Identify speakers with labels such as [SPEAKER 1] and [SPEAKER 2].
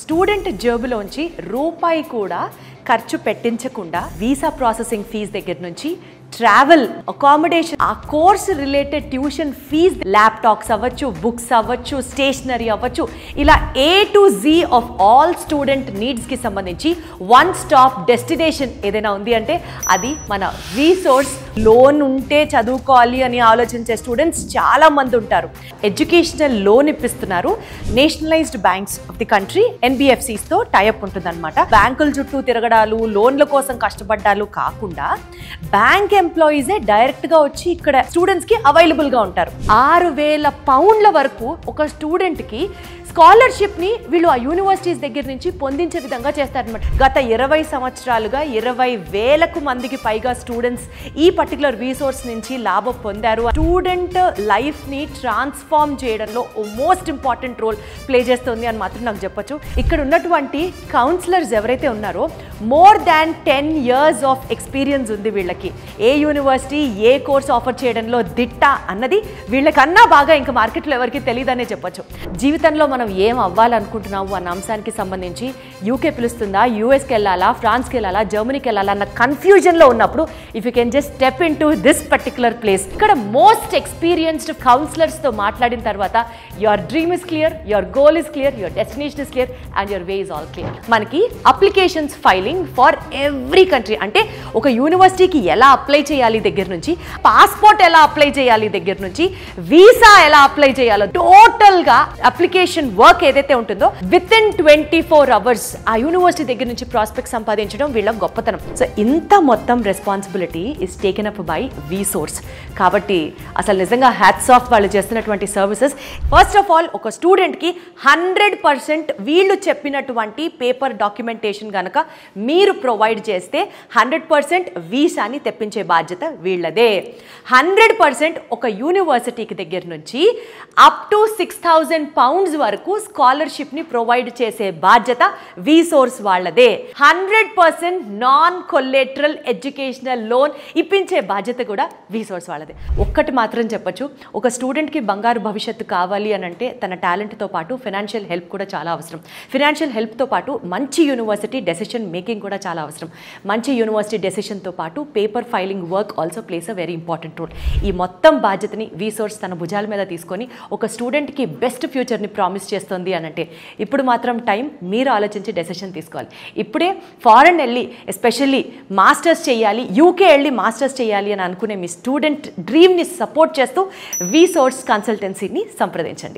[SPEAKER 1] Student జేబులోంచి రూపాయి కూడా ఖర్చు పెట్టించకుండా వీసా ప్రాసెసింగ్ ఫీజు దగ్గర నుంచి ట్రావెల్ అకామిడేషన్ ఆ course related tuition fee laptops అవ్వచ్చు, బుక్స్ అవ్వచ్చు, స్టేషనరీ అవ్వచ్చు, ఇలా A to Z of all student నీడ్స్కి సంబంధించి వన్ స్టాప్ డెస్టినేషన్ ఏదైనా ఉంది అంటే అది మన రీసోర్స్. లోన్ ఉంటే చదువుకోవాలి అని ఆలోచించే స్టూడెంట్స్ చాలా మంది ఉంటారు. ఎడ్యుకేషనల్ లోన్ ఇప్పిస్తున్నారు. Nationalised banks of the country NBFCస్తో టైఅప్ ఉంటుందన్నమాట. బ్యాంకుల చుట్టూ తిరగడాలు, లోన్ల కోసం కష్టపడ్డాలు కాకుండా బ్యాంక్ ఎంప్లాయీసే డైరెక్ట్గా వచ్చి ఇక్కడ స్టూడెంట్స్కి అవైలబుల్గా ఉంటారు. 6,000 పౌండ్ల వరకు ఒక స్టూడెంట్కి స్కాలర్షిప్ని వీళ్ళు ఆ యూనివర్సిటీస్ దగ్గర నుంచి పొందించే విధంగా చేస్తారనమాట. గత 20 సంవత్సరాలుగా 20,000 మందికి పైగా స్టూడెంట్స్ ఈ పర్టికులర్ రీసోర్స్ నుంచి లాభం పొందారు. స్టూడెంట్ లైఫ్ని ట్రాన్స్ఫార్మ్ చేయడంలో మోస్ట్ ఇంపార్టెంట్ రోల్ ప్లే చేస్తుంది అని మాత్రం నాకు చెప్పొచ్చు. ఇక్కడ ఉన్నటువంటి కౌన్సిలర్స్ ఎవరైతే ఉన్నారో more than 10 years of experience ఉంది వీళ్ళకి. ఏ యూనివర్సిటీ ఏ కోర్స్ ఆఫర్ చేయడంలో దిట్ట అన్నది వీళ్ళకన్నా బాగా ఇంకా మార్కెట్లో ఎవరికి తెలియదనే చెప్పొచ్చు. జీవితంలో మనం ఏం అవ్వాలనుకుంటున్నాము అన్న అంశానికి సంబంధించి యూకే పిలుస్తుందా, యూఎస్కి వెళ్ళాలా, ఫ్రాన్స్కి వెళ్ళాలా, జర్మనీకి వెళ్ళాలా అన్న కన్ఫ్యూజన్లో ఉన్నప్పుడు if you can just step in to this particular place, ఇక్కడ మోస్ట్ ఎక్స్పీరియన్స్డ్ కౌన్సిలర్స్తో మాట్లాడిన తర్వాత your dream is clear, your goal is clear, your destination is clear and your way is all clear. మనకి applications filing for every country, అంటే ఒక యూనివర్సిటీకి ఎలా apply చేయాలి దగ్గర నుంచి, పాస్పోర్ట్ ఎలా అప్లై చేయాలి దగ్గర నుంచి, వీసా ఎలా అప్లై చేయాలో టోటల్గా అప్లికేషన్ వర్క్ ఏదైతే ఉంటుందో విత్ ఇన్ 24 hours ఆ యూనివర్సిటీ దగ్గర నుంచి ప్రాస్పెక్ట్ సంపాదించడం వీళ్ళ గొప్పతనం. సో ఇంత మొత్తం responsibility is taken up by WeSource. కాబట్టి అసలు నిజంగా హ్యాట్స్ ఆఫ్ వాళ్ళు చేస్తున్నటువంటి సర్వీసెస్. ఫస్ట్ ఆఫ్ ఆల్ ఒక స్టూడెంట్కి 100% వీళ్ళు చెప్పినటువంటి పేపర్ డాక్యుమెంటేషన్ కనుక మీరు ప్రొవైడ్ చేస్తే 100% వీసాని తెప్పించే బాధ్యత వీళ్ళదే. 100% ఒక యూనివర్సిటీకి దగ్గర నుంచి అప్ టు 6,000 pounds వరకు స్కాలర్షిప్ని ప్రొవైడ్ చేసే బాధ్యత వీసోర్స్ వాళ్ళదే. 100% నాన్ కొలేటరల్ ఎడ్యుకేషనల్ లోన్ ఇప్పించే బాధ్యత కూడా వీసోర్స్ వాళ్ళదే. ఒక్కటి మాత్రం చెప్పొచ్చు, ఒక స్టూడెంట్కి బంగారు భవిష్యత్తు కావాలి అని అంటే తన టాలెంట్తో పాటు ఫైనాన్షియల్ హెల్ప్ కూడా చాలా అవసరం. ఫైనాన్షియల్ హెల్ప్తో పాటు మంచి యూనివర్సిటీ డెసిషన్ మేకింగ్ కూడా చాలా అవసరం. మంచి యూనివర్సిటీ డెసిషన్తో పాటు paper filing work also plays a very important role. ఈ మొత్తం బాధ్యతని వీసోర్స్ తన భుజాల మీద తీసుకొని ఒక స్టూడెంట్కి బెస్ట్ ఫ్యూచర్ని ప్రామిస్ చేస్తుంది అని అంటే ఇప్పుడు మాత్రం టైం మీరు ఆలోచించి డెసిషన్ తీసుకోవాలి. ఇప్పుడే ఫారెన్ వెళ్ళి ఎస్పెషల్లీ మాస్టర్స్ చేయాలి, యూకే వెళ్ళి మాస్టర్స్ చేయాలి అని అనుకునే మీ స్టూడెంట్ డ్రీమ్ని సపోర్ట్ చేస్తూ వీసోర్స్ కన్సల్టెన్సీని సంప్రదించండి.